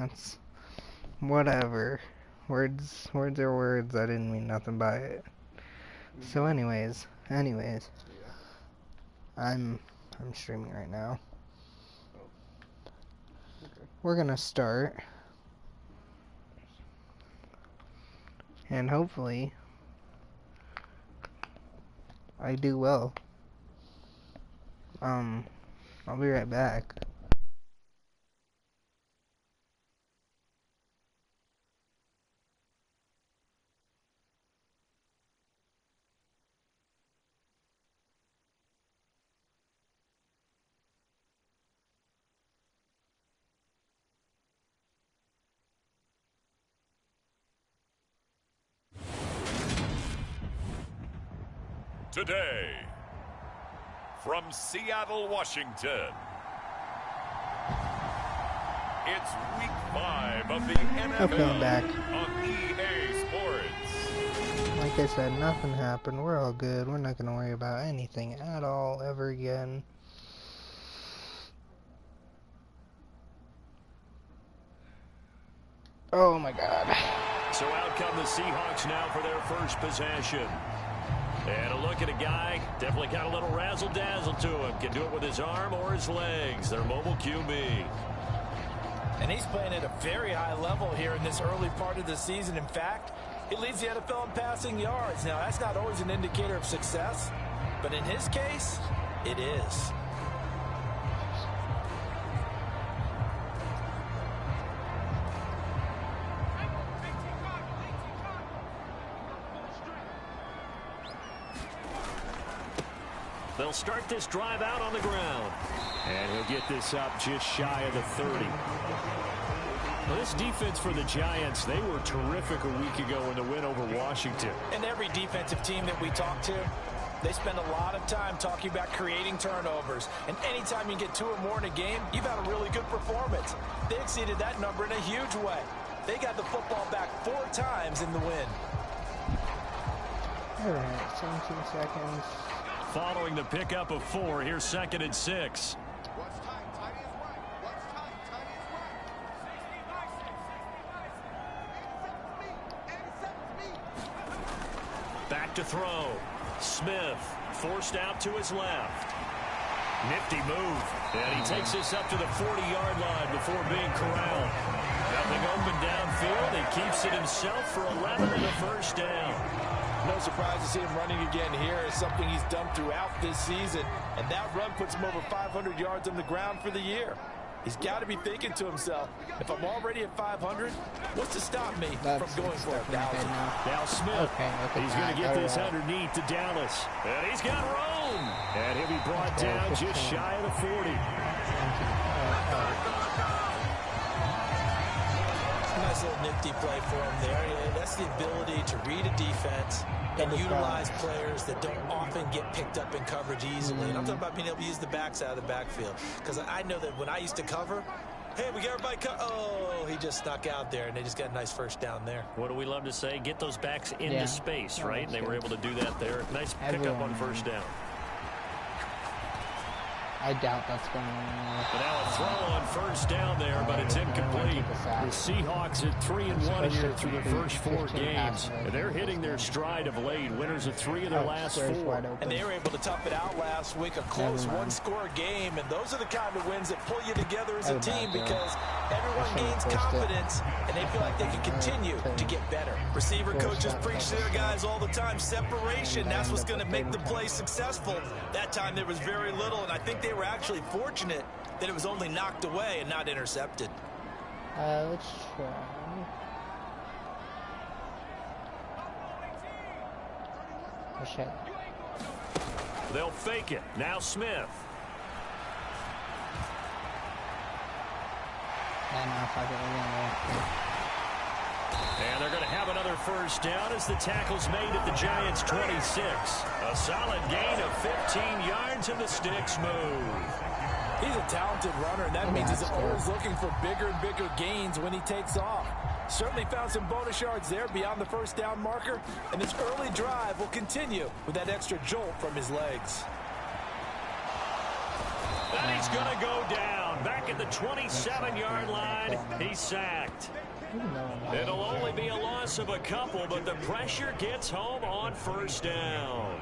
That's whatever. Words are words. I didn't mean nothing by it. So anyways, I'm streaming right now. We're gonna start, and hopefully I do well. I'll be right back. Today, from Seattle, Washington, it's week 5 of the NFL I'm back. on EA Sports. Like I said, nothing happened. We're all good. We're not gonna worry about anything at all ever again. Oh my God. So out come the Seahawks now for their first possession. And a look at a guy, definitely got a little razzle-dazzle to him. Can do it with his arm or his legs. Their mobile QB. And he's playing at a very high level here in this early part of the season. In fact, he leads the NFL in passing yards. Now, that's not always an indicator of success, but in his case, it is. They'll start this drive out on the ground. And he'll get this up just shy of the 30. Well, this defense for the Giants, they were terrific a week ago in the win over Washington. And every defensive team that we talk to, they spend a lot of time talking about creating turnovers. And anytime you get 2 or more in a game, you've had a really good performance. They exceeded that number in a huge way. They got the football back 4 times in the win. Alright, 17 seconds. Following the pickup of 4, here's 2nd and 6. Back to throw. Smith forced out to his left. Nifty move. And he takes this up to the 40-yard line before being corralled. Nothing open downfield. He keeps it himself for 11 and a first down. No surprise to see him running again here. It's something he's done throughout this season. And that run puts him over 500 yards on the ground for the year. He's got to be thinking to himself, if I'm already at 500, what's to stop me from going for 1,000? Now Smith, he's going to get this underneath to Dallas. And he's got room. And he'll be brought down just shy of the 40. Nice little nifty play for him there. Yeah, that's the ability to read a defense and utilize players that don't often get picked up in coverage easily. And I'm talking about being able to use the backs out of the backfield. Because I know that when I used to cover, hey, we got everybody oh, he just snuck out there, and they just got a nice first down there. What do we love to say? Get those backs into space, right? They were able to do that there. Nice pickup on first down. I doubt that's going to work. But now a throw on first down there, but it's incomplete. The Seahawks at 3-1 here through the first 4 games. And they're hitting their stride of late. Winners of 3 of their last 4. And they were able to tough it out last week. A close one-score game. And those are the kind of wins that pull you together as a team because everyone gains confidence and they feel like they can continue to get better. Receiver coaches preach to their guys all the time. Separation, that's what's going to make the play successful. That time there was very little, and I think they were actually fortunate that it was only knocked away and not intercepted. Let's try. They'll fake it. Now Smith. And they're going to have another first down as the tackle's made at the Giants' 26. A solid gain of 15 yards and the sticks move. He's a talented runner, and that means he's always looking for bigger and bigger gains when he takes off. Certainly found some bonus yards there beyond the first down marker, and this early drive will continue with that extra jolt from his legs. And he's going to go down. down. Back at the 27-yard line. He's sacked. It'll only be a loss of a couple, but the pressure gets home on first down.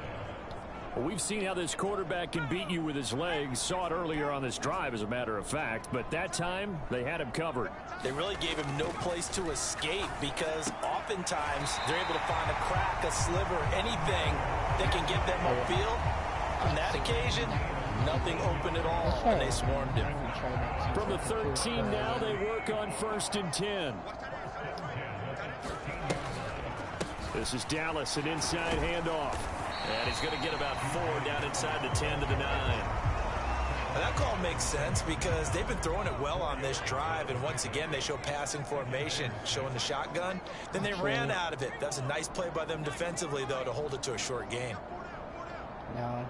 Well, we've seen how this quarterback can beat you with his legs. Saw it earlier on this drive, as a matter of fact. But that time, they had him covered. They really gave him no place to escape because oftentimes they're able to find a crack, a sliver, anything that can get them upfield. On that occasion, nothing open at all, and they swarmed him. From the 13 now, they work on 1st and 10. This is Dallas, an inside handoff. And he's going to get about 4 down inside the 10 to the 9. And that call makes sense because they've been throwing it well on this drive, and once again they show passing formation, showing the shotgun. Then they ran out of it. That's a nice play by them defensively, though, to hold it to a short gain. No.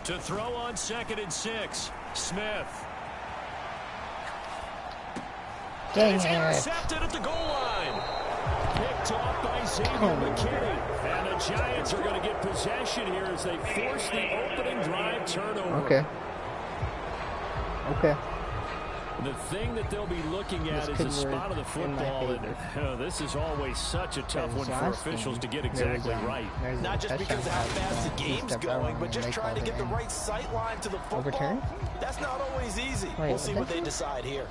To throw on 2nd and 6, Smith. Dang it's it. intercepted at the goal line. Picked off by Xavier McKinney. And the Giants are going to get possession here as they force the opening drive turnover. Okay. Okay. The thing that they'll be looking at is the spot of the football. And, this is always such a tough one for officials to get exactly right. Not just because of how fast the game's going, but just trying to get the right sight line to the football. Overturn? That's not always easy. We'll see what they decide here.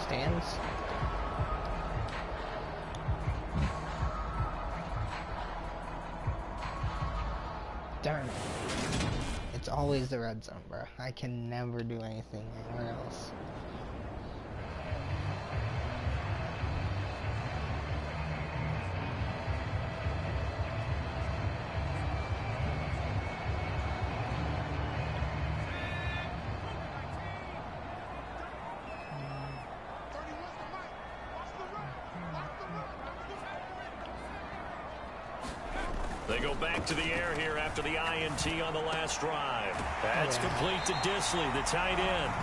Stands. Darn it. It's always the red zone, bro. I can never do anything anywhere else. They go back to the air here after the INT on the last drive. That's complete to Disley, the tight end.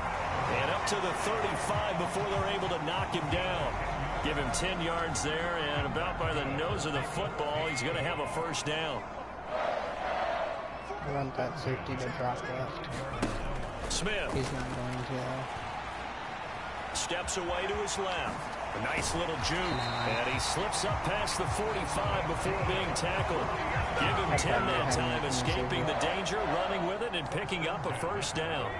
And up to the 35 before they're able to knock him down. Give him 10 yards there, and about by the nose of the football, he's going to have a first down. I want that safety to drop left. Smith. He's not going to. Steps away to his left. A nice little juke. And he slips up past the 45 before being tackled. Give him 10 that time, escaping the danger, running with it, and picking up a first down.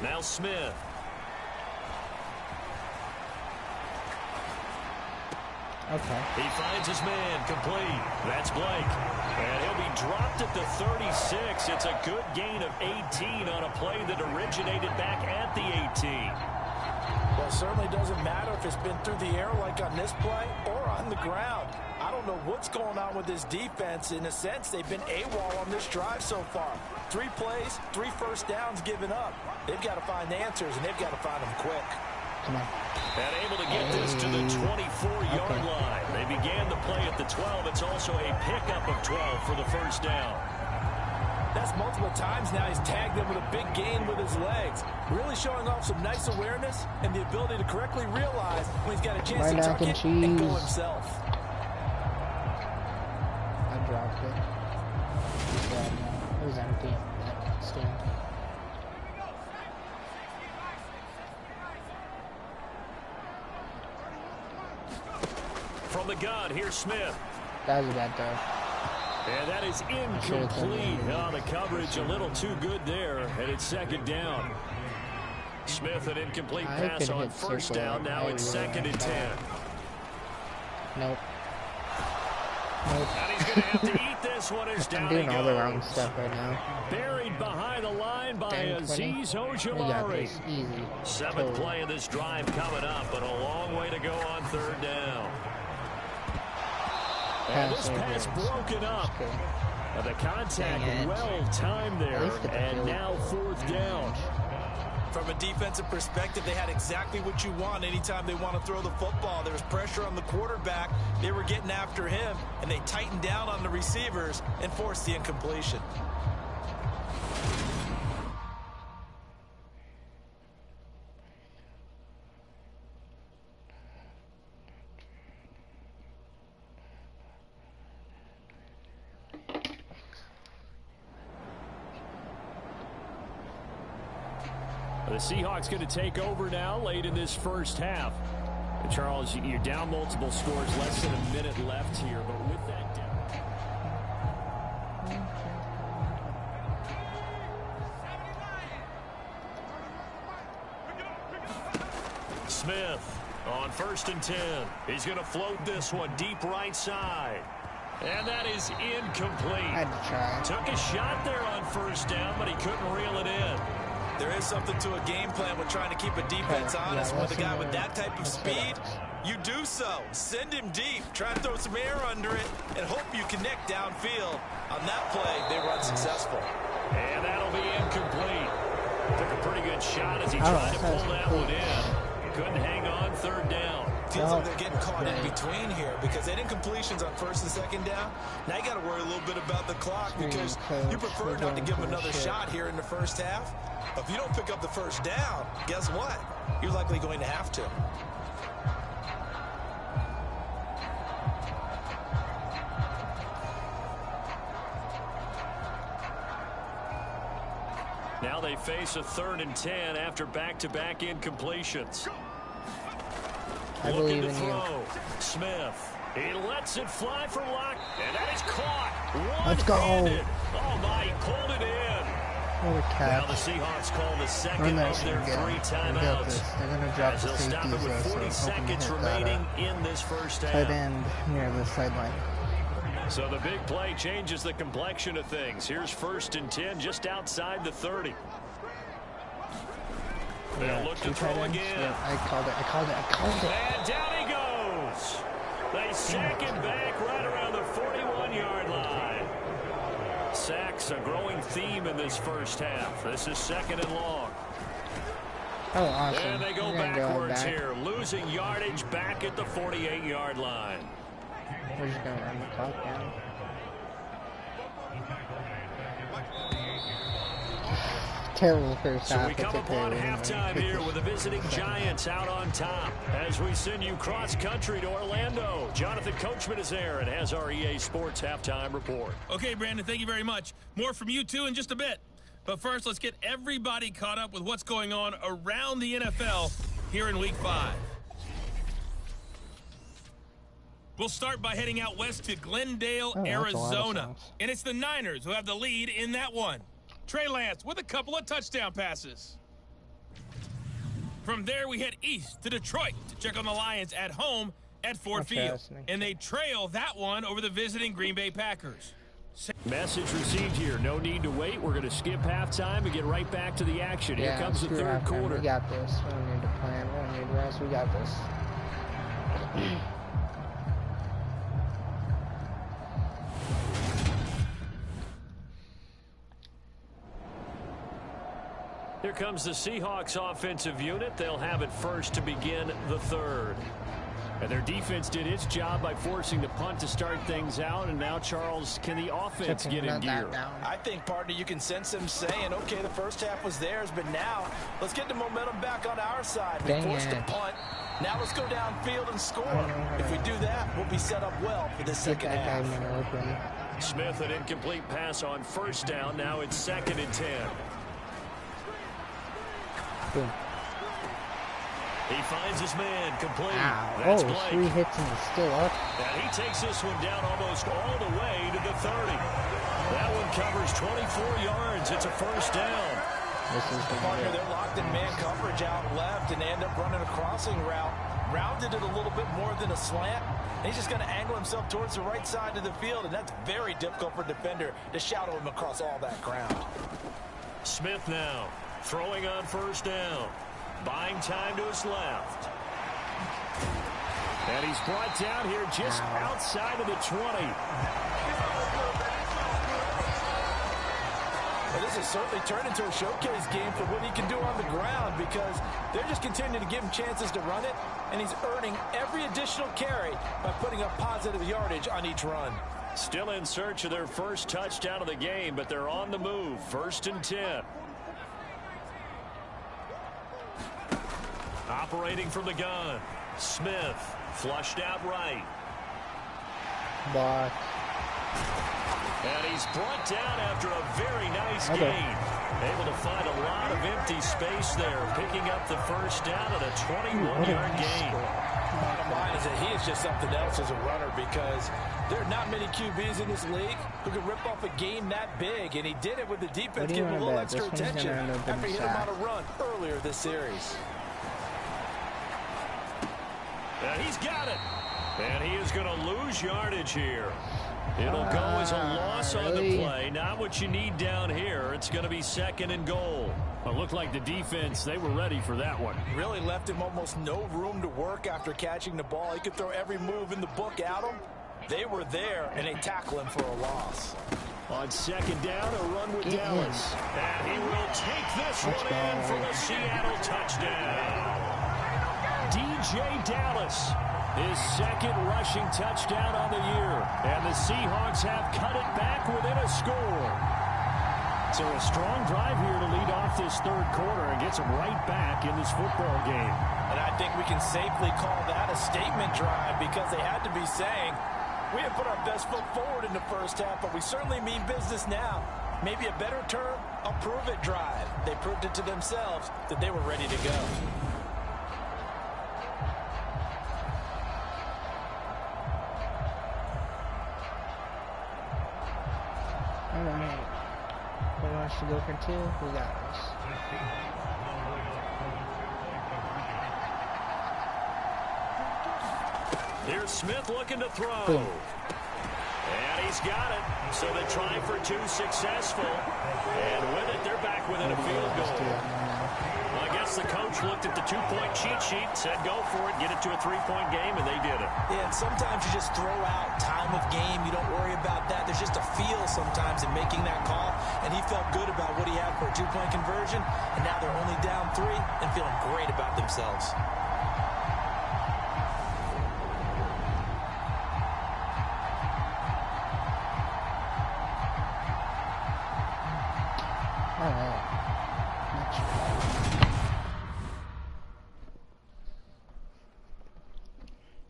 Now Smith. Okay. He finds his man, complete. That's Blake. And he'll be dropped at the 36. It's a good gain of 18 on a play that originated back at the 18. Well, it certainly doesn't matter if it's been through the air like on this play or on the ground. I don't know what's going on with this defense. In a sense, they've been AWOL on this drive so far. 3 plays, 3 first downs given up. They've got to find answers, and they've got to find them quick. Come on. And able to get this to the 24-yard line. They began the play at the 12. It's also a pickup of 12 for the first down. That's multiple times now he's tagged them with a big gain with his legs. Really showing off some nice awareness and the ability to correctly realize when he's got a chance to tuck it and go himself. I dropped it. It was empty. Stand. From the gun, here's Smith. That was a bad throw. And that is incomplete. Oh, the coverage a little too good there, and it's second down. Smith, an incomplete pass on first down. Now it's 2nd and 10. Nope. And he's going to have to eat this one as down he goes. I'm doing all the wrong stuff right now. Buried behind the line by Azeez Ojulari. Easy. 7th play of this drive coming up, but a long way to go on 3rd down. And this pass broken up. The contact well timed there, and now 4th down. From a defensive perspective, they had exactly what you want anytime they want to throw the football. There was pressure on the quarterback. They were getting after him, and they tightened down on the receivers and forced the incompletion. Seahawks going to take over now late in this first half. And Charles, you're down multiple scores, less than a minute left here, but with that down. Smith on 1st and 10. He's going to float this one deep right side. And that is incomplete. I had to try. Took a shot there on 1st down, but he couldn't reel it in. There is something to a game plan with trying to keep a defense honest. With a guy with that type of speed, you do so. Send him deep. Try to throw some air under it and hope you connect downfield. On that play, they run successful. And that'll be incomplete. Took a pretty good shot as he tried to pull that one in. Couldn't hang on 3rd down. Feels like they're getting caught in between here because they didn't completions on 1st and 2nd down. Now you got to worry a little bit about the clock because you prefer not to give them another shot here in the first half. If you don't pick up the 1st down, guess what? You're likely going to have to. Now they face a 3rd and 10 after back-to-back incompletions. Looking to throw. Smith. He lets it fly for luck, and that is caught. Let's go. Oh, my, he pulled it in. What a catch. Now the Seahawks call the second Run of their that 3 shit timeouts. They're going to drop As the they'll stop it safeties, with so 40 hoping to seconds hit remaining that in this first tight half. end near the sideline. So the big play changes the complexion of things. Here's 1st and 10 just outside the 30. They'll look to throw again. Yeah, I called it. And down he goes. They sack him back right around the 41-yard line. Sacks a growing theme in this first half. This is 2nd and long. Oh, awesome. And they go backwards here, losing yardage back at the 48-yard line. We're just going to run the clock down. Terrible first half. So we come upon halftime here with the visiting Giants out on top as we send you cross-country to Orlando. Jonathan Coachman is there and has our EA Sports halftime report. Okay, Brandon, thank you very much. More from you two in just a bit. But first, let's get everybody caught up with what's going on around the NFL here in Week 5. We'll start by heading out west to Glendale, Arizona. And it's the Niners who have the lead in that one. Trey Lance with a couple of touchdown passes. From there, we head east to Detroit to check on the Lions at home at Ford Field. And they trail that one over the visiting Green Bay Packers. Message received here. No need to wait. We're going to skip halftime and get right back to the action. Here comes the 3rd quarter. We got this. We don't need to plan. We don't need rest. We got this. Here comes the Seahawks offensive unit. They'll have it first to begin the 3rd. And their defense did its job by forcing the punt to start things out. And now, Charles, can the offense get in gear? I think, partner, you can sense them saying, okay, the first half was theirs, but now let's get the momentum back on our side. We forced the punt. Now let's go downfield and score. If we do that, we'll be set up well for the second half. Smith, an incomplete pass on 1st down. Now it's 2nd and 10. Boom. He finds his man complete. That's 3 hits and he's still up. And he takes this one down almost all the way to the 30. That one covers 24 yards. It's a 1st down. This is the partner. They're locked in man coverage out left, and they end up running a crossing route. Rounded it a little bit more than a slant. And he's just going to angle himself towards the right side of the field, and that's very difficult for a defender to shadow him across all that ground. Smith now. Throwing on 1st down. Buying time to his left. And he's brought down here just outside of the 20. Well, this has certainly turned into a showcase game for what he can do on the ground because they're just continuing to give him chances to run it, and he's earning every additional carry by putting up positive yardage on each run. Still in search of their first touchdown of the game, but they're on the move. 1st and 10. Operating from the gun. Smith flushed out right. Block. And he's brought down after a very nice gain. Able to find a lot of empty space there, picking up the first down at a 21-yard gain. Bottom line is that he is just something else as a runner, because there are not many QBs in this league who can rip off a game that big, and he did it with the defense giving a little extra attention after he hit him on a run earlier this series. And he's got it. And he is going to lose yardage here. It'll go as a loss on the play. Not what you need down here. It's going to be 2nd and goal. It looked like the defense, they were ready for that one. Really left him almost no room to work after catching the ball. He could throw every move in the book at him. They were there, and they tackle him for a loss. On 2nd down, a run with Dallas. And he will take this one in for the Seattle touchdown. DJ Dallas, his 2nd rushing touchdown on the year. And the Seahawks have cut it back within a score. So a strong drive here to lead off this 3rd quarter and gets them right back in this football game. And I think we can safely call that a statement drive, because they had to be saying, we have put our best foot forward in the first half, but we certainly mean business now. Maybe a better term, a prove-it drive. They proved it to themselves that they were ready to go. All right. Who wants to go for 2? We got this. Here's Smith looking to throw. Boom. And he's got it. So they try for 2 successful. And with it, they're back within a field goal. Well, I guess the coach looked at the 2-point cheat sheet, said go for it, get it to a 3-point game, and they did it. Yeah, and sometimes you just throw out time of game. You don't worry about that. There's just a feel sometimes in making that call, and he felt good about what he had for a 2-point conversion, and now they're only down 3 and feeling great about themselves. All right.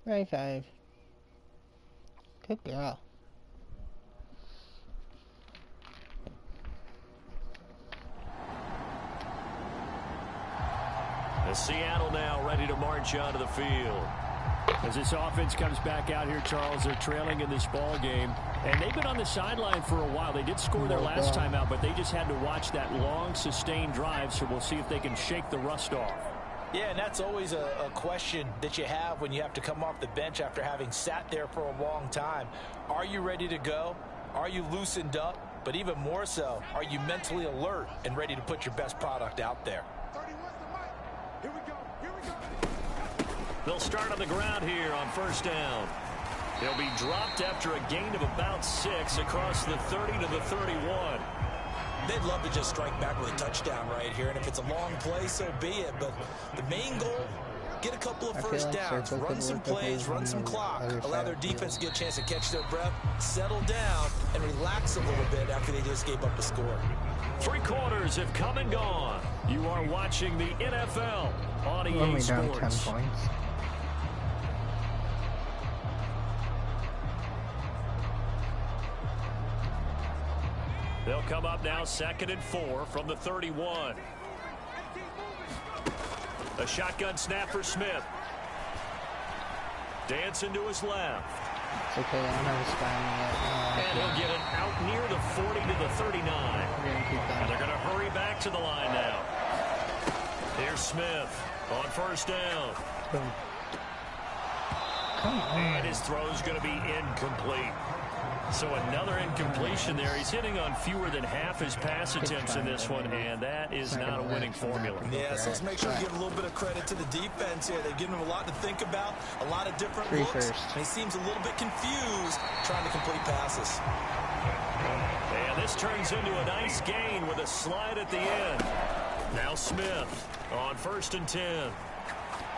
Next. 5. Good girl. The Seattle now ready to march onto the field. As this offense comes back out here, Charles, they're trailing in this ball game. And they've been on the sideline for a while. They did score their last time out, but they just had to watch that long, sustained drive, so we'll see if they can shake the rust off. Yeah, and that's always a question that you have when you have to come off the bench after having sat there for a long time. Are you ready to go? Are you loosened up? But even more so, are you mentally alert and ready to put your best product out there? They'll start on the ground here on 1st down. They'll be dropped after a gain of about 6 across the 30 to the 31. They'd love to just strike back with a touchdown right here, and if it's a long play, so be it. But the main goal, get a couple of first downs, run some plays, run some clock, allow their defense to get a chance to catch their breath, settle down, and relax a little bit after they just gave up a score. 3 quarters have come and gone. You are watching the NFL on EA Sports. Only down 10 points. They'll come up now 2nd and 4 from the 31. A shotgun snap for Smith. Dancing to his left. It's okay, I don't have a spine yet. And he'll get it out near the 40 to the 39. And they're going to hurry back to the line now. Here's Smith on 1st down. Boom. Come on. And his throw's going to be incomplete. So another incompletion there. He's hitting on fewer than half his pass attempts in this one, and that is not a winning formula. Yeah, so let's make sure we give a little bit of credit to the defense here. They've given him a lot to think about, a lot of different looks, and he seems a little bit confused trying to complete passes. And this turns into a nice gain with a slide at the end. Now Smith on 1st and 10.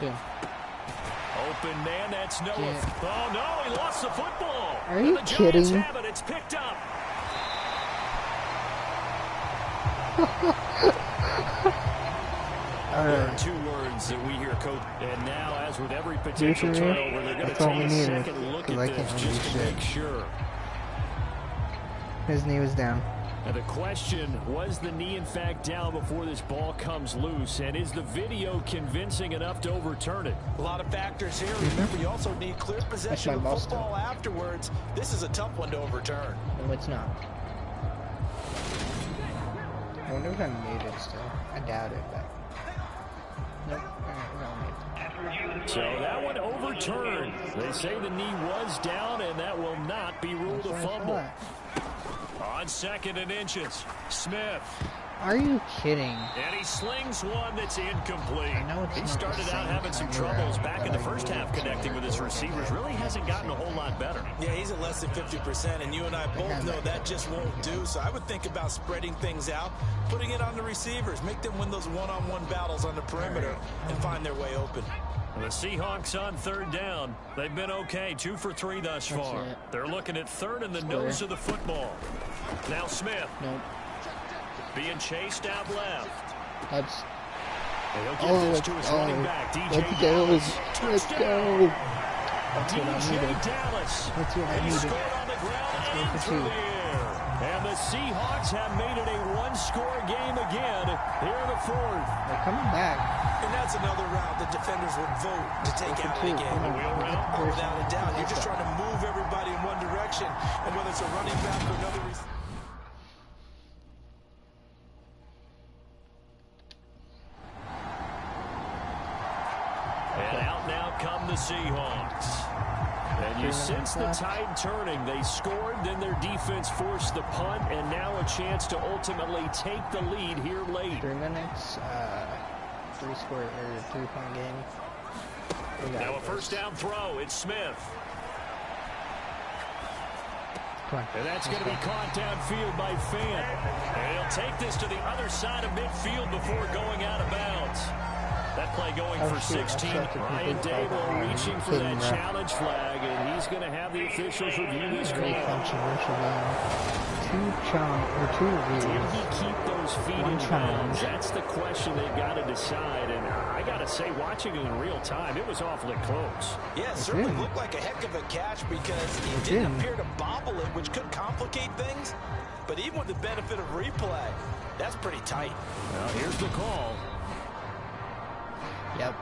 Yeah. Open man, that's Noah. Yeah. Oh, no, he lost the football. Are you kidding? Have it. It's picked up. There are 2 words that we hear, Coach. And now, as with every potential turnover, they're going to take a second look at this just to make sure. His knee was down. And the question, was the knee in fact down before this ball comes loose? And is the video convincing enough to overturn it? A lot of factors here. Remember, you also need clear possession of football afterwards. This is a tough one to overturn. No, it's not. I wonder if I'm muted still. I doubt it, but... Nope. Alright, so that one overturned. They say the knee was down, and that will not be ruled a fumble. On 2nd and inches, Smith. Are you kidding? And he slings one that's incomplete. I know He started out having some troubles back in the first half connecting with his receivers. Really hasn't gotten a whole lot better. Yeah, he's at less than 50%, and you and I both know that just won't do. So I would think about spreading things out, putting it on the receivers, make them win those one-on-one battles on the perimeter, and find their way open. The Seahawks on 3rd down. They've been okay, 2 for 3 thus far. They're looking at 3rd in the nose of the football. Now Smith. Nope. Being chased out left. That's... He'll give this to his running back, DJ Dallas. Let's go. DJ Dallas. That's what I needed. He scored on the ground and through the air. And the Seahawks have made it a one-score game again here in the 4th. They're coming back. And that's another route that defenders would vote to take out of the game. The wheel route? Without a doubt. You're just trying to move everybody in one direction. And whether it's a running back or another receiver. And out now come the Seahawks. And you sense the tide turning. They scored, then their defense forced the punt, and now a chance to ultimately take the lead here late. 3 minutes, 3-point game. Now a first down throw. It's Smith. And that's going to be caught downfield by Fant. And he'll take this to the other side of midfield before going out of bounds. That play going for 16. Ryan Dable reaching for that challenge flag, and he's going to have the officials review this call. Two reviews. Did he keep those feet in bounds? That's the question they've got to decide. And I got to say, watching it in real time, it was awfully close. Yeah, it certainly looked like a heck of a catch because he didn't appear to bobble it, which could complicate things. But even with the benefit of replay, that's pretty tight. Now, here's the call. Yep.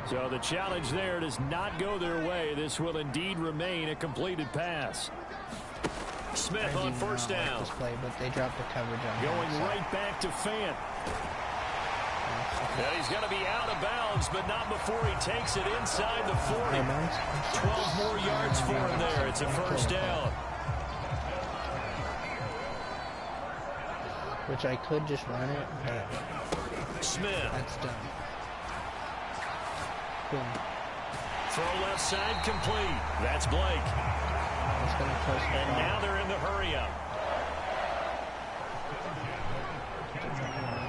So the challenge there does not go their way. This will indeed remain a completed pass. Smith on first down. This play, but they dropped the coverage on going right back to Fant. And he's going to be out of bounds, but not before he takes it inside the 40. 12 more yards for him there. It's a first down. Which I could just run it, but Smith. That's done. Boom. Throw left side complete. That's Blake. And now they're in the hurry up.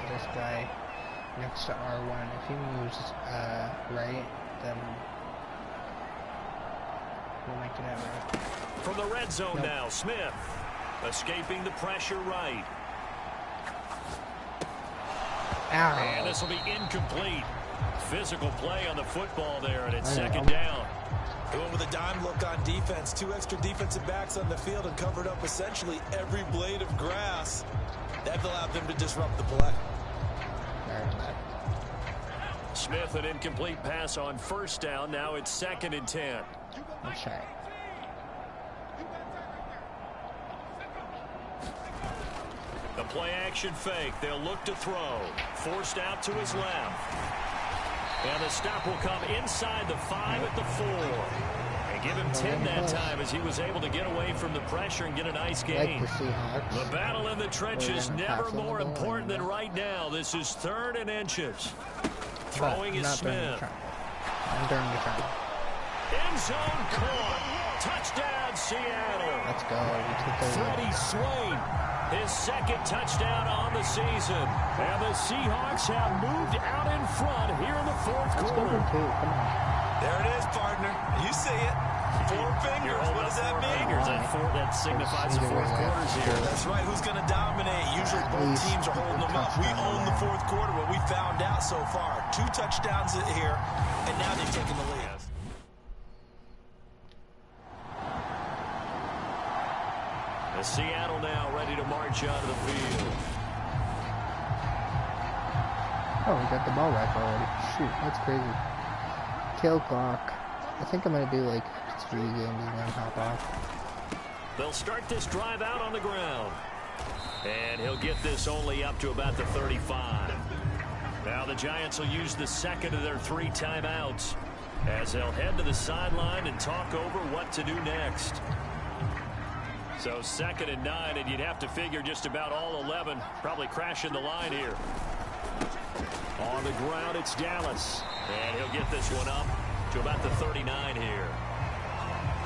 This guy next to R1, if he moves right, then we'll make it happen. From the red zone now, Smith escaping the pressure right. Ow. And this will be incomplete. Physical play on the football there, and it's second down. Going with a dime look on defense. 2 extra defensive backs on the field and covered up essentially every blade of grass. That allowed them to disrupt the play. Smith, an incomplete pass on first down. Now it's 2nd and 10. That's right. The play action fake. They'll look to throw. Forced out to his left. And the stop will come inside the 5 at the 4. And give him 10 that time as he was able to get away from the pressure and get a nice gain. The battle in the trenches never more important than right now. This is 3rd and inches. Throwing is Smith. During the time. End zone caught. Touchdown, Seattle. Let's go. Freddie Swain, his 2nd touchdown on the season. And the Seahawks have moved out in front here in the 4th quarter. Come on. There it is, partner. You see it. 4 fingers. What does that mean? That signifies the 4th quarter's here. That's right. Who's going to dominate? Usually both teams are holding them up. We own the 4th quarter. What we found out so far. 2 touchdowns here, and now they've taken the lead. And Seattle now ready to march onto the field. Oh, we got the ball back already. Shoot, that's crazy. Kill clock. I think I'm gonna do like 3 games and then hop off. They'll start this drive out on the ground. And he'll get this only up to about the 35. Now the Giants will use the second of their 3 timeouts as they'll head to the sideline and talk over what to do next. So 2nd and 9, and you'd have to figure just about all 11 probably crashing the line here. On the ground, it's Dallas. And he'll get this one up to about the 39 here.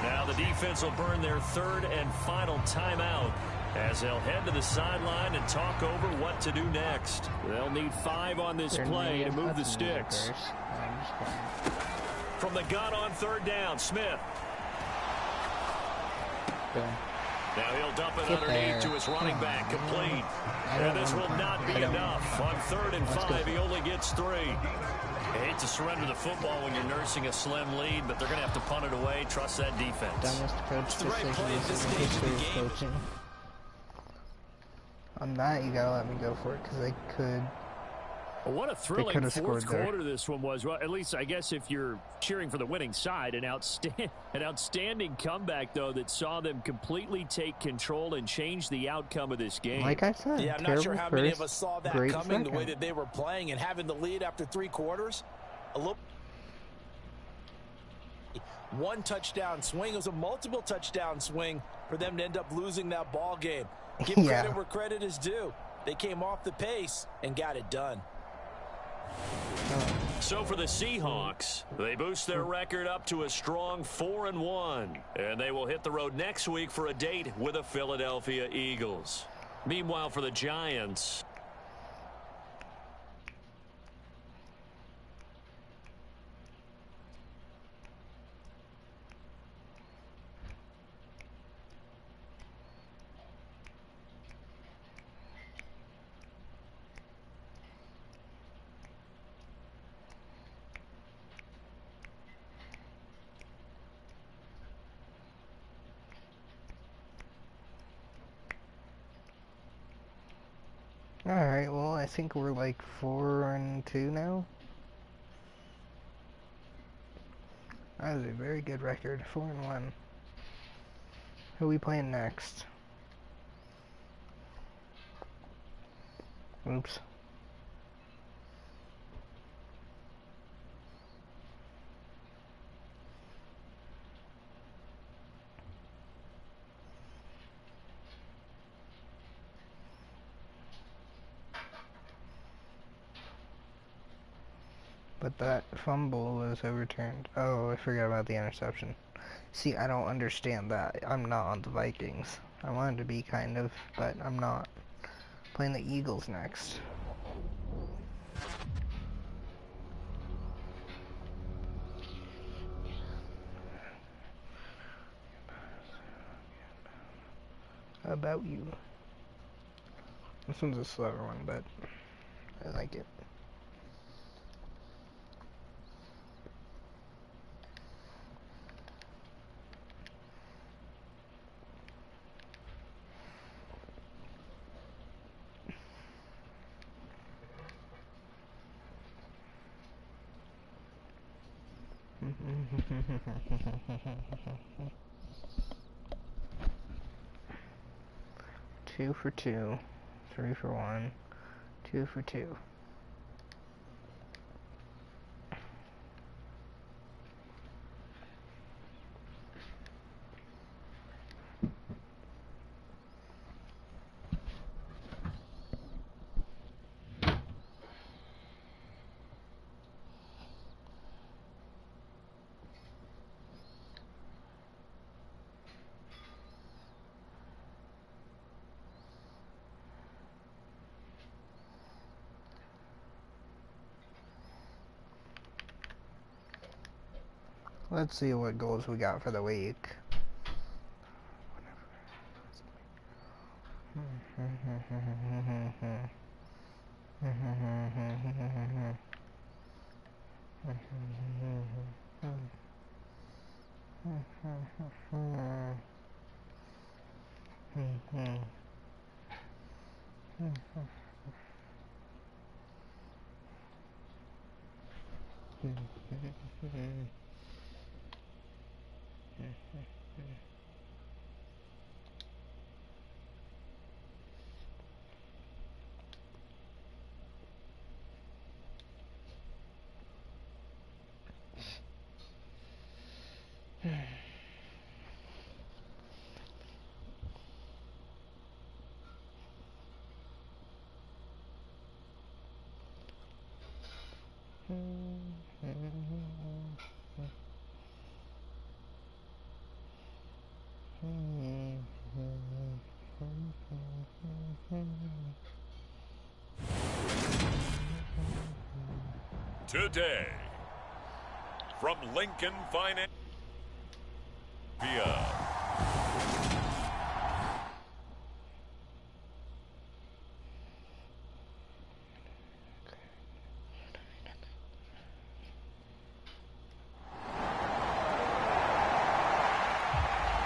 Now the defense will burn their 3rd and final timeout as they'll head to the sideline and talk over what to do next. They'll need 5 on this play to move the sticks. From the gun on 3rd down, Smith. Now he'll dump it underneath to his running back, complete. And this will not be enough. On 3rd and 5, he only gets 3. I hate to surrender the football when you're nursing a slim lead, but they're going to have to punt it away. Trust that defense. Dumbest coach decision in the history of coaching. On that, you gotta let me go for it, because they could. Well, what a thrilling fourth quarter this one was. Well, at least I guess if you're cheering for the winning side, an outstanding comeback, though, that saw them completely take control and change the outcome of this game. Like I said, yeah, I'm not sure how many of us saw that coming, the way that they were playing and having the lead after 3 quarters. A little. 1 touchdown swing. It was a multiple touchdown swing for them to end up losing that ball game. Give credit where credit is due. They came off the pace and got it done. So for the Seahawks, they boost their record up to a strong 4-1. And they will hit the road next week for a date with the Philadelphia Eagles. Meanwhile, for the Giants, Alright, well, I think we're like 4-2 now. That is a very good record, 4-1. Who are we playing next? Oops. But that fumble was overturned. Oh, I forgot about the interception. See, I don't understand that. I'm not on the Vikings. I wanted to be kind of, but I'm not. Playing the Eagles next. How about you? This one's a slower one, but I like it. Two for 2, 3 for 1, 2 for 2. Let's see what goals we got for the week. Today, from Lincoln Finance.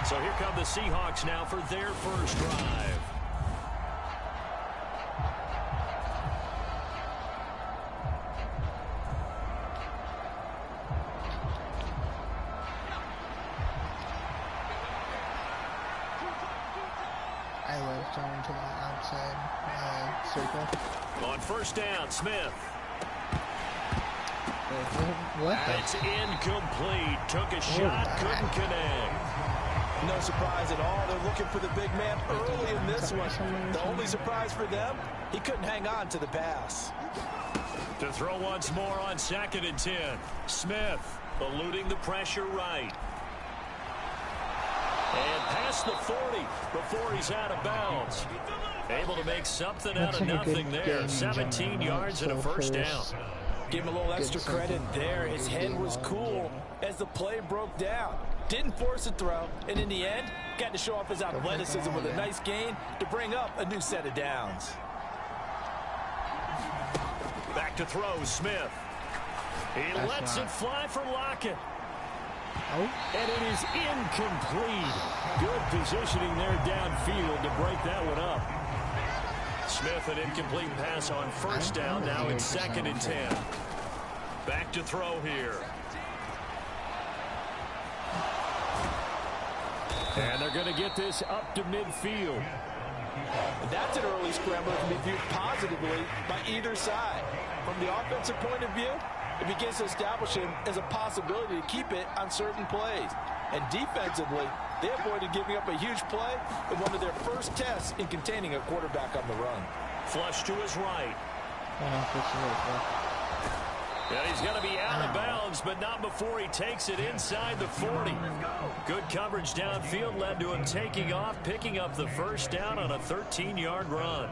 So here come the Seahawks now for their first drive. I love going to the outside circle. On first down, Smith. What? It's incomplete. Took a shot, couldn't connect. No surprise at all. They're looking for the big man early in this one. The only surprise for them, he couldn't hang on to the pass. To throw once more on 2nd and 10. Smith eluding the pressure right. And past the 40 before he's out of bounds. Able to make something out of nothing there. 17 yards and a first down. Give him a little extra credit there. His head was cool as the play broke down. Didn't force a throw, and in the end, got to show off his athleticism with a nice gain to bring up a new set of downs. Back to throw, Smith. He lets it fly for Lockett. Oh. And it is incomplete. Good positioning there downfield to break that one up. Smith, an incomplete pass on first down. Now it's 2nd and 10. Back to throw here. And they're going to get this up to midfield. That's an early scramble that can be viewed positively by either side. From the offensive point of view, it begins to establish him as a possibility to keep it on certain plays. And defensively, they avoided giving up a huge play in one of their first tests in containing a quarterback on the run. Flush to his right. And he's going to be out of bounds, but not before he takes it inside the 40. Good coverage downfield led to him taking off, picking up the first down on a 13-yard run.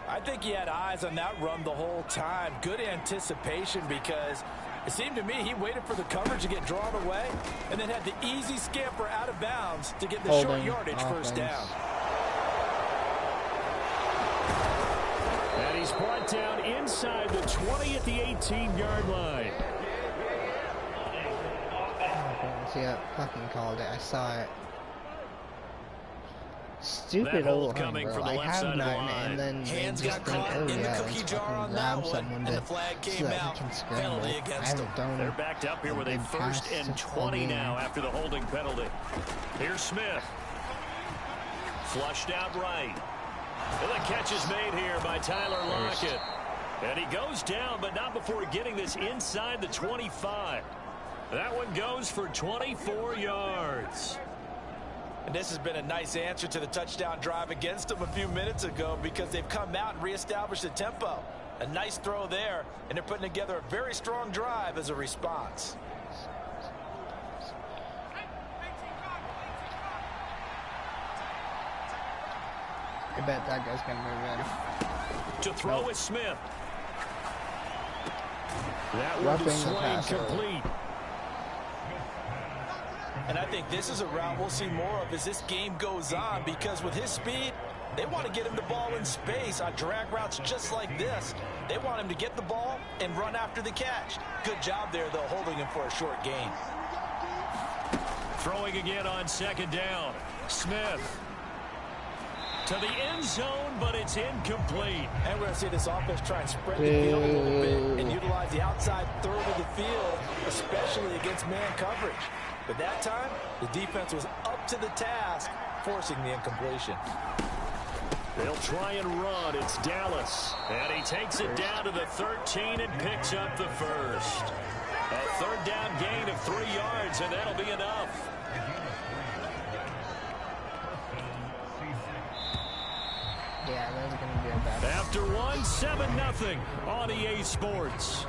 I think he had eyes on that run the whole time. Good anticipation, because it seemed to me he waited for the coverage to get drawn away and then had the easy scamper out of bounds to get the short yardage first down. And he's brought down inside the 20 at the 18-yard line. See, I fucking called it. I saw it. Stupid old coming from the left have side of the nothing, line. and then Hands they just got caught think, in the yeah, cookie let's jar on fucking that grab one, someone and to, the flag so came that out. he can scramble. Penalty I against haven't done They're backed up here with a big 1st and pass 20 all now game. after the holding penalty. Here's Smith. Flushed out right. And the catch is made here by Tyler Lockett. And he goes down, but not before getting this inside the 25. That one goes for 24 yards. And this has been a nice answer to the touchdown drive against them a few minutes ago, because they've come out and reestablished the tempo. A nice throw there, and they're putting together a very strong drive as a response. I bet that guy's going to move in. To throw is Smith. That one is swing complete. And I think this is a route we'll see more of as this game goes on, because with his speed, they want to get him the ball in space on drag routes just like this. They want him to get the ball and run after the catch. Good job there, though, holding him for a short gain. Throwing again on 2nd down. Smith. to the end zone, but it's incomplete. And we're going to see this offense try and spread the field a little bit and utilize the outside third of the field, especially against man coverage. But that time, the defense was up to the task, forcing the incompletion. They'll try and run. It's Dallas. And he takes it down to the 13 and picks up the first. A third down gain of 3 yards, and that'll be enough. Yeah, that's going to be a bad. After one, 7-0 on EA Sports.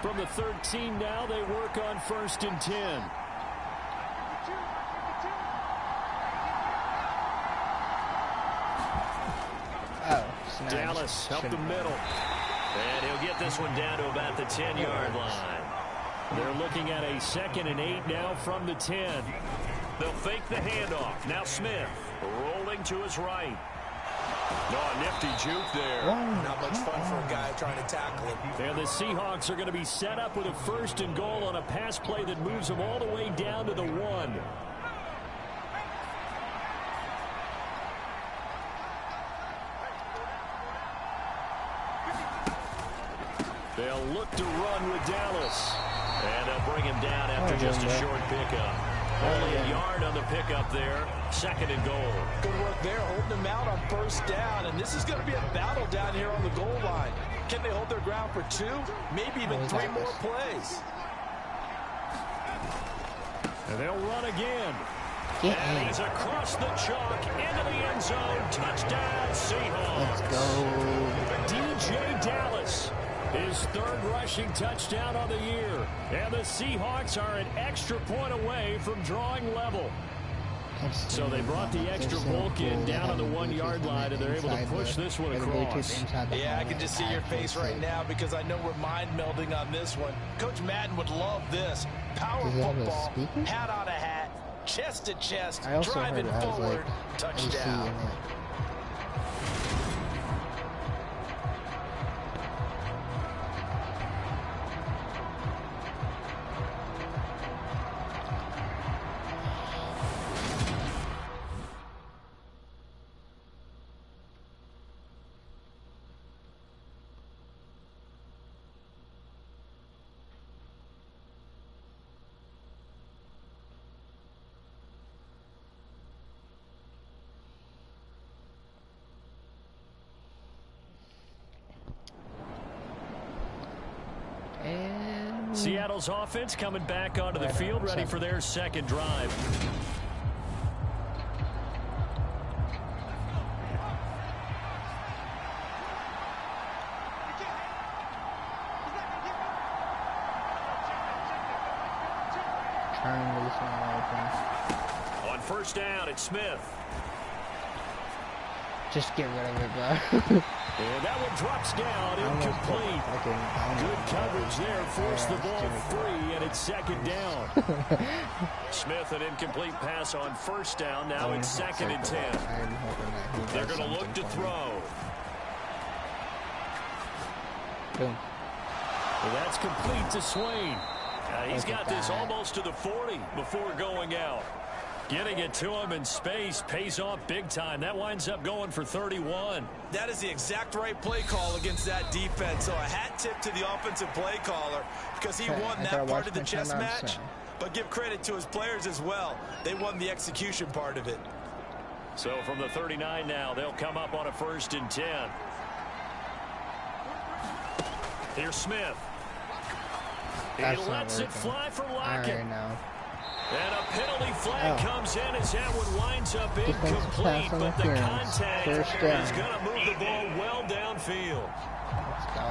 From the 13 now, they work on 1st and 10. Oh, snap. Dallas up the middle. And he'll get this one down to about the 10-yard line. They're looking at a 2nd and 8 now from the 10. They'll fake the handoff. Now Smith rolling to his right. Oh, nifty juke there. Not much fun for a guy trying to tackle him. And the Seahawks are going to be set up with a 1st and goal on a pass play that moves them all the way down to the 1. They'll look to run with Dallas. And they'll bring him down after just a short pickup. Only a yard on the pickup there. 2nd and goal. Good work there, holding him out on 1st down. And this is going to be a battle down here on the goal line. Can they hold their ground for 2? Maybe even 3 more plays. And they'll run again. And he's across the chalk into the end zone. Touchdown, Seahawks. Let's go. DJ Dallas. His 3rd rushing touchdown of the year. And the Seahawks are an extra point away from drawing level. So they brought the extra bulk in down on the 1-yard line, and they're able to push this one across. Yeah, I can just see your face right now because I know we're mind melding on this one. Coach Madden would love this. Power football, hat on a hat, chest to chest, driving forward, touchdown. Seattle's offense coming back onto the field, ready for their 2nd drive. On 1st down, it's Smith. Just get rid of it, bro. And that one drops down, incomplete. Good coverage there, forced the ball free, and it's 2nd down. Smith, an incomplete pass on 1st down. Now it's 2nd and 10. They're going to look to throw. Boom. Well, that's complete to Swain. He's got this almost to the 40 before going out. Getting it to him in space pays off big time. That winds up going for 31. That is the exact right play call against that defense. So a hat tip to the offensive play caller because he won that part of the chess match. But give credit to his players as well. They won the execution part of it. So from the 39 now, they'll come up on a 1st and 10. Here's Smith. He lets it fly for Lockett. And a penalty flag comes in as that one winds up incomplete, but the contact is going to move the ball well downfield. Let's go.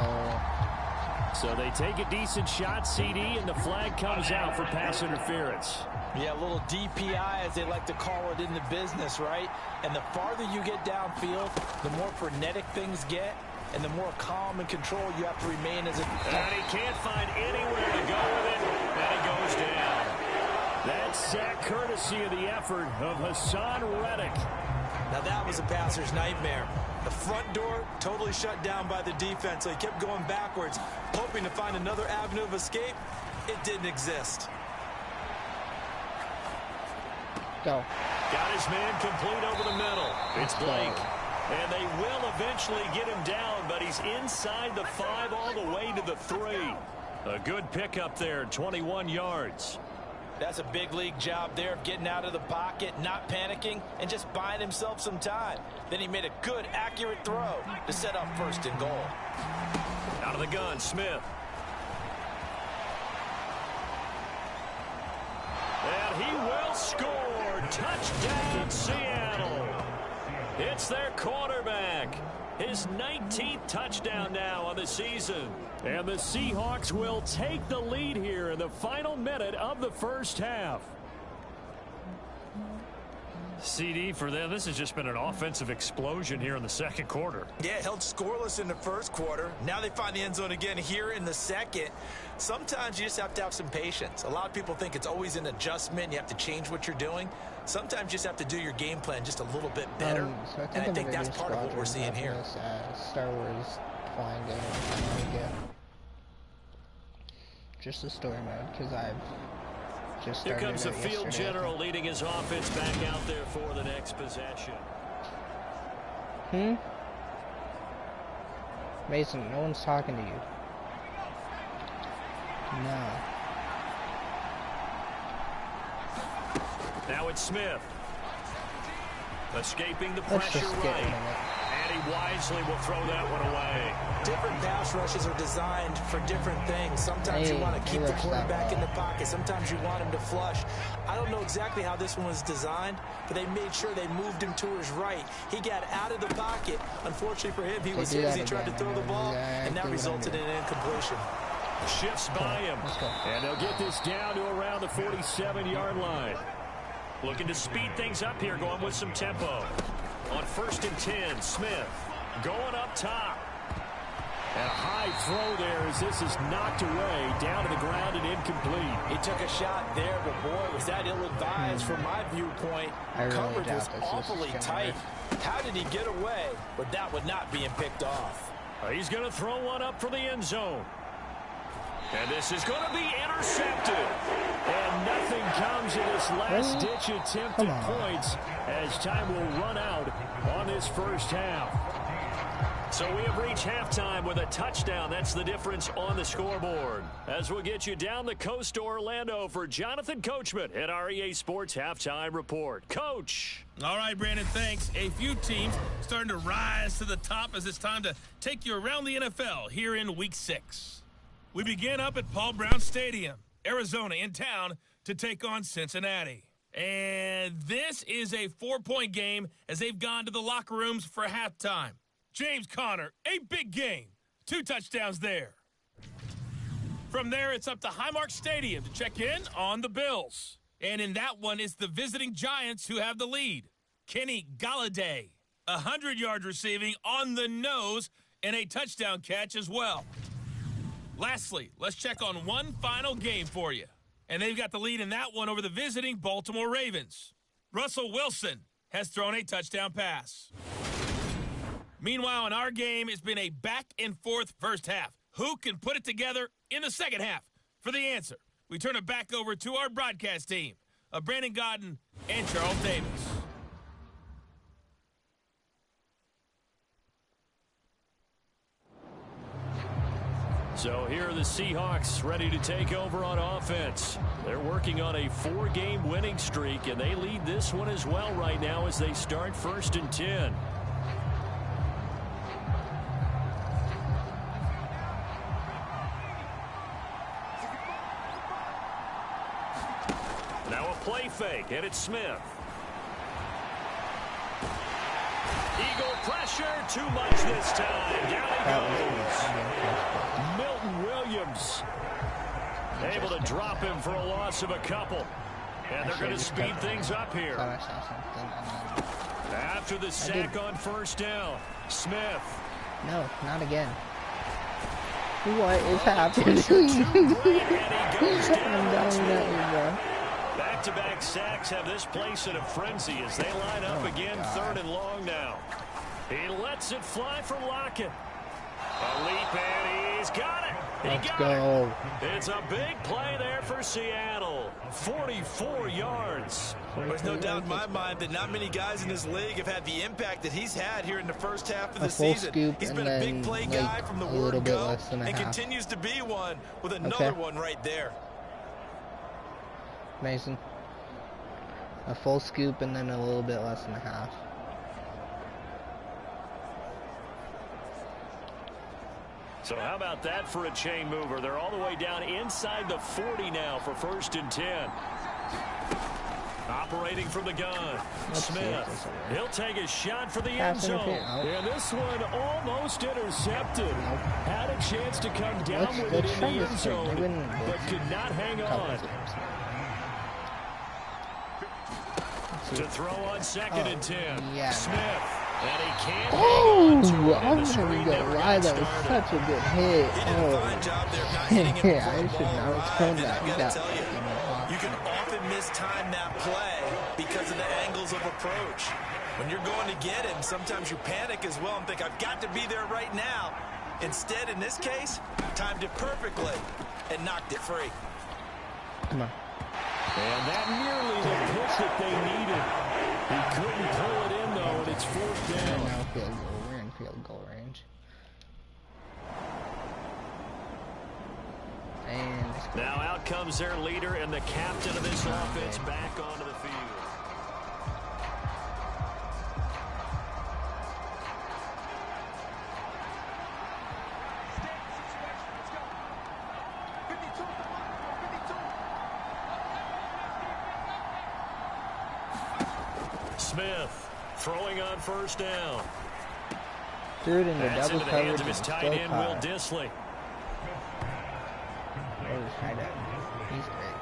So they take a decent shot, CD, and the flag comes out for pass interference. Yeah, a little DPI, as they like to call it in the business, right? And the farther you get downfield, the more frenetic things get, and the more calm and control you have to remain as a... And he can't find anywhere to go with it, and he goes down. That's sack courtesy of the effort of Hassan Reddick. Now that was a passer's nightmare. The front door totally shut down by the defense, so he kept going backwards, hoping to find another avenue of escape. It didn't exist. Go. Got his man complete over the middle. It's Blake. And they will eventually get him down, but he's inside the 5 all the way to the 3. A good pickup there, 21 yards. That's a big league job there of getting out of the pocket, not panicking, and just buying himself some time. Then he made a good, accurate throw to set up 1st and goal. Out of the gun, Smith. And he will score. Touchdown, Seattle. It's their quarterback. His 19th touchdown now on the season. And the Seahawks will take the lead here in the final minute of the first half. CD for them, this has just been an offensive explosion here in the second quarter. Yeah, held scoreless in the first quarter. Now they find the end zone again here in the second. Sometimes you just have to have some patience. A lot of people think it's always an adjustment. You have to change what you're doing. Sometimes you just have to do your game plan just a little bit better. So and I think that's part of what we're seeing here. Star Wars flying game. I get just the story mode because I've just started. Here comes the field general leading his offense back out there for the next possession. Mason, no one's talking to you. No. Now it's Smith. Escaping the pressure right. And he wisely will throw that one away. Different pass rushes are designed for different things. Sometimes you want to keep the quarterback in the pocket. Sometimes you want him to flush. I don't know exactly how this one was designed, but they made sure they moved him to his right. He got out of the pocket. Unfortunately for him, he was hit as he tried to throw the ball, and that resulted in an incompletion. Shifts by him. And they'll get this down to around the 47-yard line. Looking to speed things up here, going with some tempo. On 1st and 10, Smith going up top. And a high throw there as this is knocked away, down to the ground and incomplete. He took a shot there, but boy, was that ill-advised from my viewpoint. Really coverage was awfully tight. How did he get away with that one not being picked off? He's going to throw one up for the end zone. And this is going to be intercepted. And nothing comes of this last-ditch attempt at points as time will run out on this first half. So we have reached halftime with a touchdown. That's the difference on the scoreboard. As we'll get you down the coast to Orlando for Jonathan Coachman at our EA Sports Halftime Report. Coach. All right, Brandon, thanks. A few teams starting to rise to the top as it's time to take you around the NFL here in Week 6. We begin up at Paul Brown Stadium, Arizona, in town to take on Cincinnati. And this is a 4-point game as they've gone to the locker rooms for halftime. James Conner, a big game. 2 touchdowns there. From there, it's up to Highmark Stadium to check in on the Bills. And in that one, it's the visiting Giants who have the lead. Kenny Golladay, 100 yards receiving on the nose and a touchdown catch as well. Lastly, let's check on one final game for you. And they've got the lead in that one over the visiting Baltimore Ravens. Russell Wilson has thrown a touchdown pass. Meanwhile, in our game, it's been a back-and-forth first half. Who can put it together in the second half? For the answer, we turn it back over to our broadcast team of Brandon Gaudin and Charles Davis. So here are the Seahawks ready to take over on offense. They're working on a 4-game winning streak, and they lead this one as well right now as they start 1st and 10. Now a play fake, and it's Smith. Eagle pressure, too much this time. Down he goes. Milton Williams able to drop him for a loss of a couple. And they're going to speed things up here. After the sack on 1st down, Smith. No, not again. What is happening? Back-to-back sacks have this place in a frenzy as they line up again. 3rd and long now. He lets it fly for Lockett. A leap, and he's got it. Let's go. It's a big play there for Seattle. 44 yards. There's no doubt in my mind that not many guys in this league have had the impact that he's had here in the first half of the season. He's been a big play guy from the word go and continues to be one with another one right there. Mason. A full scoop and then a little bit less than a half. So how about that for a chain mover? They're all the way down inside the 40 now for 1st and 10. Operating from the gun. Smith. He'll take a shot for the end zone. And this one almost intercepted. Had a chance to come down with it in the end zone, but could not hang on. To throw on 2nd and 10. Smith. And he can't I'm not even gonna lie, that was such a good hit. I should not have thrown that. You can often mistime that play because of the angles of approach. When you're going to get him, sometimes you panic as well and think, I've got to be there right now. Instead, in this case, timed it perfectly and knocked it free. Come on. And that nearly the pitch that they needed. He couldn't pull it in, though, and it's 4th down. Now field goal. We're in field goal range. And now out comes their leader and the captain of this offense back onto the field. Smith throwing on 1st down. Dude, in the That's double into the coverage, hands of his tight end, Will Dissly. He's great.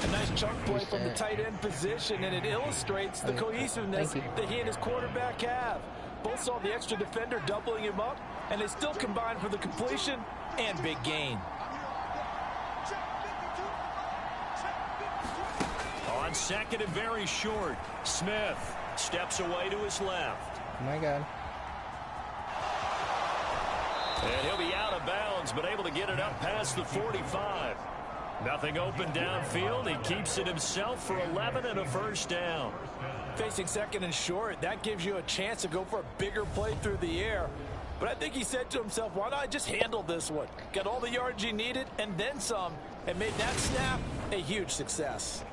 A nice chunk play from the tight end position, and it illustrates the cohesiveness that he and his quarterback have. Both saw the extra defender doubling him up, and they still combined for the completion and big gain. On 2nd and very short, Smith steps away to his left. Oh my God. And he'll be out of bounds, but able to get it up past the 45. Nothing open downfield. He keeps it himself for 11 and a 1st down. Facing 2nd and short, that gives you a chance to go for a bigger play through the air. But I think he said to himself, why not just handle this one? Got all the yards he needed and then some, and made that snap a huge success.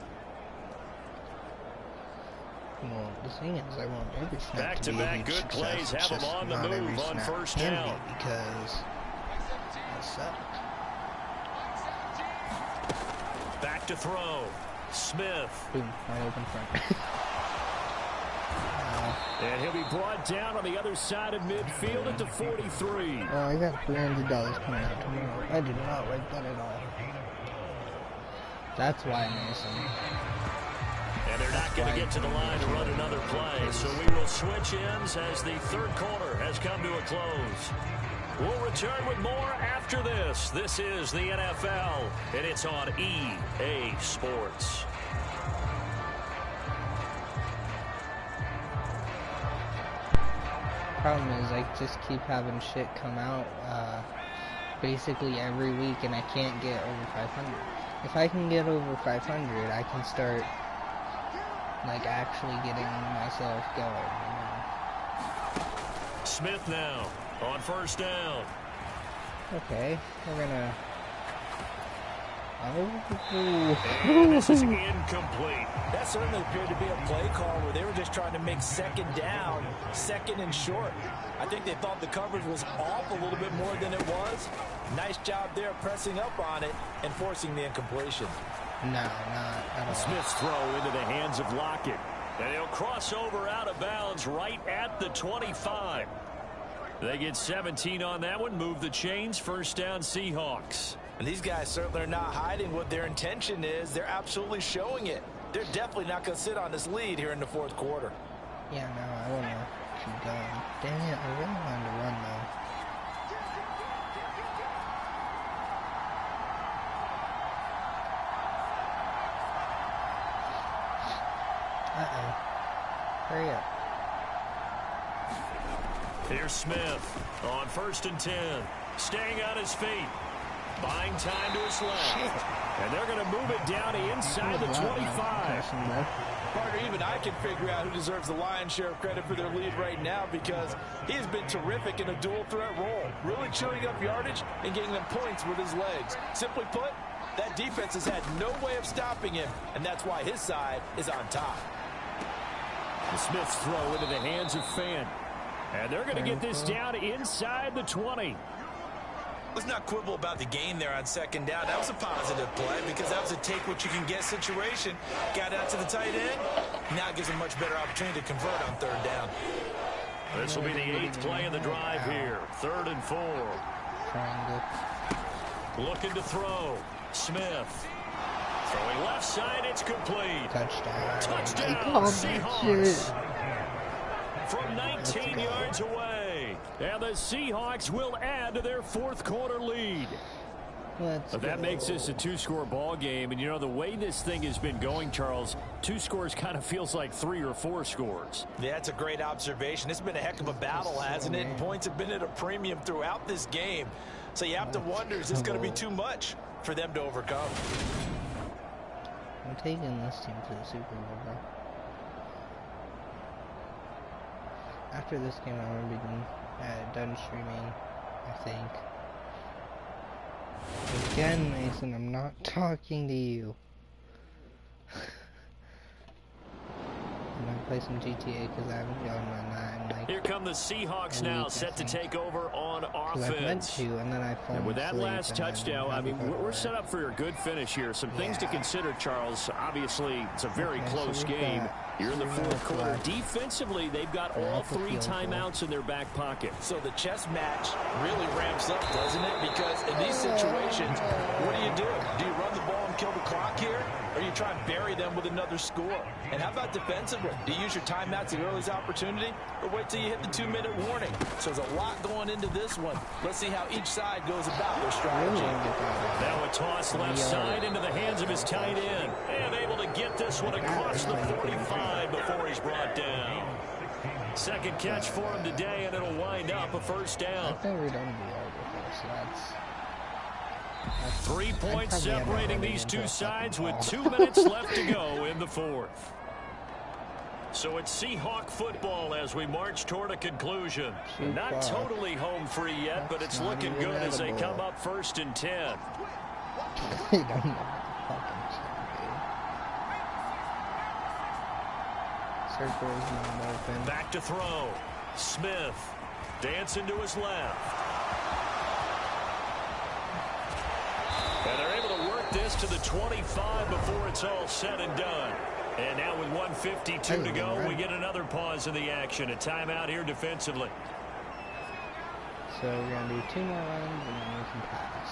Well, the thing is, I want every snap back-to-back good plays have him on the move on 1st down. Because I suck. Back to throw. Smith. Boom, wide open front. And he'll be brought down on the other side of midfield at the 43. Oh, I got $300 coming out tomorrow. I do not like that at all. That's why, Mason. And they're not going to get to the line to run another play, so we will switch ends as the 3rd quarter has come to a close. We'll return with more after this. This is the NFL, and it's on EA Sports. Problem is, I just keep having shit come out basically every week, and I can't get over 500. If I can get over 500, I can start like actually getting myself going, you know. Smith now on 1st down. Okay, we're gonna. And this is incomplete. That certainly appeared to be a play call where they were just trying to make 2nd down, 2nd and short. I think they thought the coverage was off a little bit more than it was. Nice job there pressing up on it and forcing the incompletion. No, not at all. Smith's throw into the hands of Lockett. And he'll cross over out of bounds right at the 25. They get 17 on that one, move the chains, 1st down Seahawks. And these guys certainly are not hiding what their intention is. They're absolutely showing it. They're definitely not going to sit on this lead here in the 4th quarter. Yeah, no, I want to keep going. Dang it, I really wanted to run though. Hurry up. Here's Smith on 1st and 10. Staying on his feet. Buying time to his left. And they're going to move it down inside the 25. Partner, even I can figure out who deserves the lion's share of credit for their lead right now because he has been terrific in a dual threat role, really chewing up yardage and getting them points with his legs. Simply put, that defense has had no way of stopping him, and that's why his side is on top. The Smith's throw into the hands of Fant. And they're going to get this down inside the 20. Let's not quibble about the gain there on 2nd down. That was a positive play because that was a take-what-you-can-get situation. Got out to the tight end. Now it gives him much better opportunity to convert on 3rd down. This will be the 8th play of the drive here. 3rd and 4. Looking to throw. Smith. Throwing left side. It's complete. Touchdown. Touchdown, Seahawks. From 19 yards away. And the Seahawks will add to their 4th quarter lead. That makes this a 2-score ball game. And, you know, the way this thing has been going, Charles, 2 scores kind of feels like 3 or 4 scores. Yeah, that's a great observation. It's been a heck of a battle, hasn't it? And points have been at a premium throughout this game. So you have to wonder, is this going to be too much for them to overcome? I'm taking this team to the Super Bowl, bro. After this game, I'm going to be done streaming, I think. Again, Mason, I'm not talking to you. I'm going to play some GTA because I haven't gone on that in like... Here come the Seahawks now, set to take over on offense. I meant to, and then I fall And with that asleep, last touchdown, I mean, we're set up for a good finish here. Some things to consider, Charles. Obviously, it's a very close game. You're in the 4th quarter. Defensively, they've got all 3 timeouts in their back pocket. So the chess match really ramps up, doesn't it? Because in these situations, what do? Do you run the ball and kill the clock here? Or you try and bury them with another score? And how about defensively? Do you use your timeouts at the earliest opportunity? Or wait till you hit the 2-minute warning? So there's a lot going into this one. Let's see how each side goes about their strategy. Now a toss left side into the hands of his tight end. And able to get this one across the 45 before he's brought down. 2nd catch for him today, and it'll wind up a 1st down. I've never done VR before, so that's 3 points separating these 2 sides with 2 minutes left to go in the 4th. So it's Seahawk football as we march toward a conclusion. Not totally home free yet, but it's looking good as they come up 1st and 10. They don't know fucking circle is not open. Back to throw. Smith dancing to his left. And they're able to work this to the 25 before it's all said and done. And now with 1:52 to go, we get another pause in the action. A timeout here defensively. So we're going to do 2 more runs and then we can pass.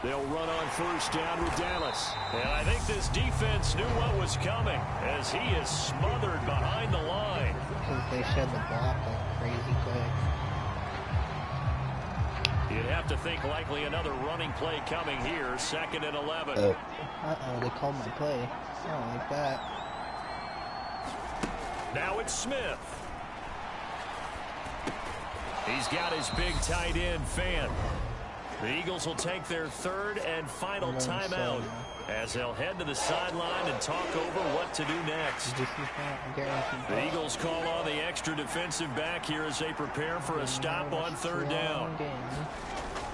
They'll run on 1st down with Dallas. And I think this defense knew what was coming as he is smothered behind the line. Because they shed the block like crazy quick. You'd have to think likely another running play coming here. 2nd and 11. Uh-oh, they called my play. I don't like that. Now it's Smith. He's got his big tight end, Fant. The Eagles will take their 3rd and final timeout as they'll head to the sideline and talk over what to do next. The Eagles call on the extra defensive back here as they prepare for a stop on 3rd down.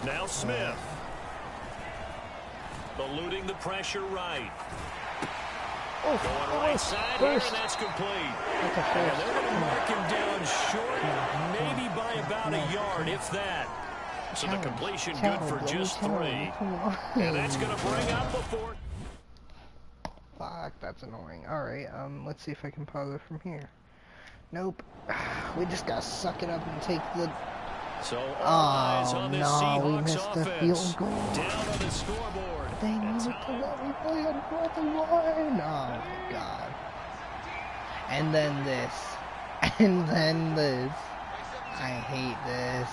Now Smith. Eluding the pressure right. Going right side here, and that's complete. And they're going to mark him down short, maybe by about a yard, if that. So the completion good for just 3. And that's going to bring up a 4. Fuck, that's annoying. Alright, let's see if I can pause it from here. Nope. We just gotta suck it up and take the... So all eyes on this Seahawks we missed offense. the field goal. Down on the scoreboard. They needed to let me play on 4th and 1. Oh my god. And then this. And then this. I hate this.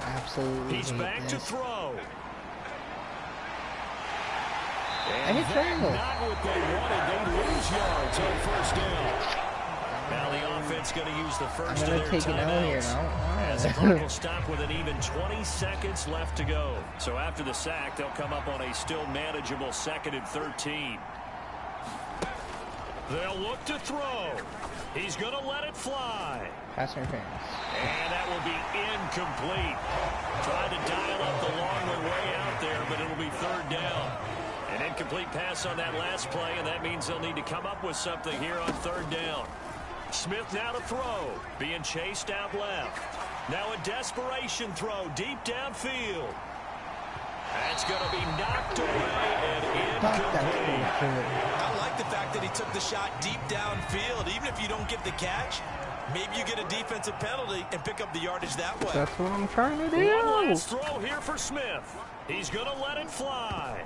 Absolutely He's back to throw. And that's not what they wanted. They lose yards on first down. Now the offense going to use the first of their timeouts as the clock will stop with an even 20 seconds left to go. So after the sack, they'll come up on a still manageable 2nd and 13. They'll look to throw. He's going to let it fly. Pass interference. And that will be incomplete. Trying to dial up the long way out there, but it'll be 3rd down. An incomplete pass on that last play, and that means they'll need to come up with something here on 3rd down. Smith now to throw, being chased out left. Now a desperation throw deep downfield. That's going to be knocked away and incomplete. I like the fact that he took the shot deep downfield. Even if you don't get the catch, maybe you get a defensive penalty and pick up the yardage that way. That's what I'm trying to do. One last throw here for Smith. He's going to let it fly.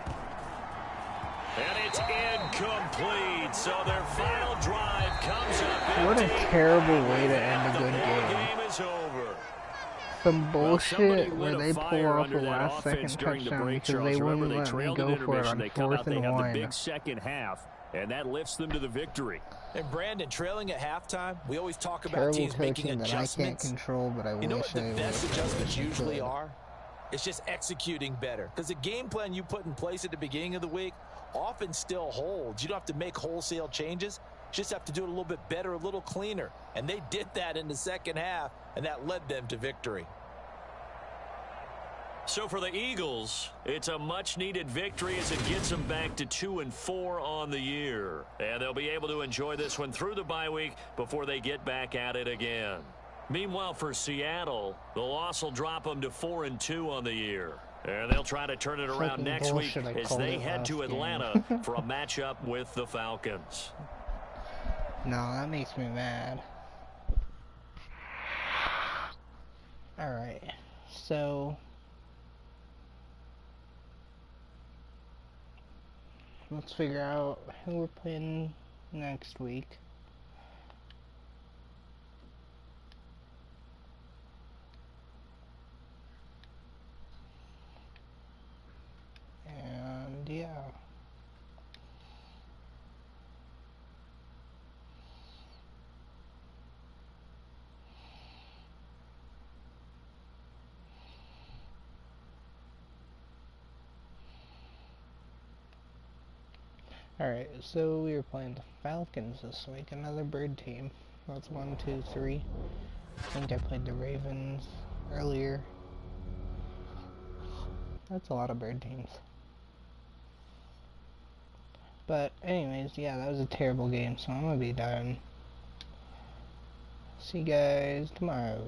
And it's incomplete. So their final drive comes up. What a terrible way to end a good game. Game is over. Some bullshit where they pull off a last-second touchdown because they wouldn't let me go for it on 4th and 1. The big second half, and that lifts them to the victory. And Brandon, trailing at halftime, we always talk about Terrible teams making coaching that adjustments. I can't control, but I wish I would. You know what the best adjustments usually are? It's just executing better. Because the game plan you put in place at the beginning of the week often still holds. You don't have to make wholesale changes. You just have to do it a little bit better, a little cleaner. And they did that in the second half, and that led them to victory. So for the Eagles, it's a much-needed victory as it gets them back to 2-4 on the year. And they'll be able to enjoy this one through the bye week before they get back at it again. Meanwhile, for Seattle, the loss will drop them to 4-2 on the year. And they'll try to turn it around next week as they head to Atlanta for a matchup with the Falcons. No, that makes me mad. Alright, so let's figure out who we're playing next week. And yeah. Alright, so we were playing the Falcons this week, another bird team. That's 1, 2, 3. I think I played the Ravens earlier. That's a lot of bird teams. But anyways, yeah, that was a terrible game, so I'm gonna be done. See you guys tomorrow.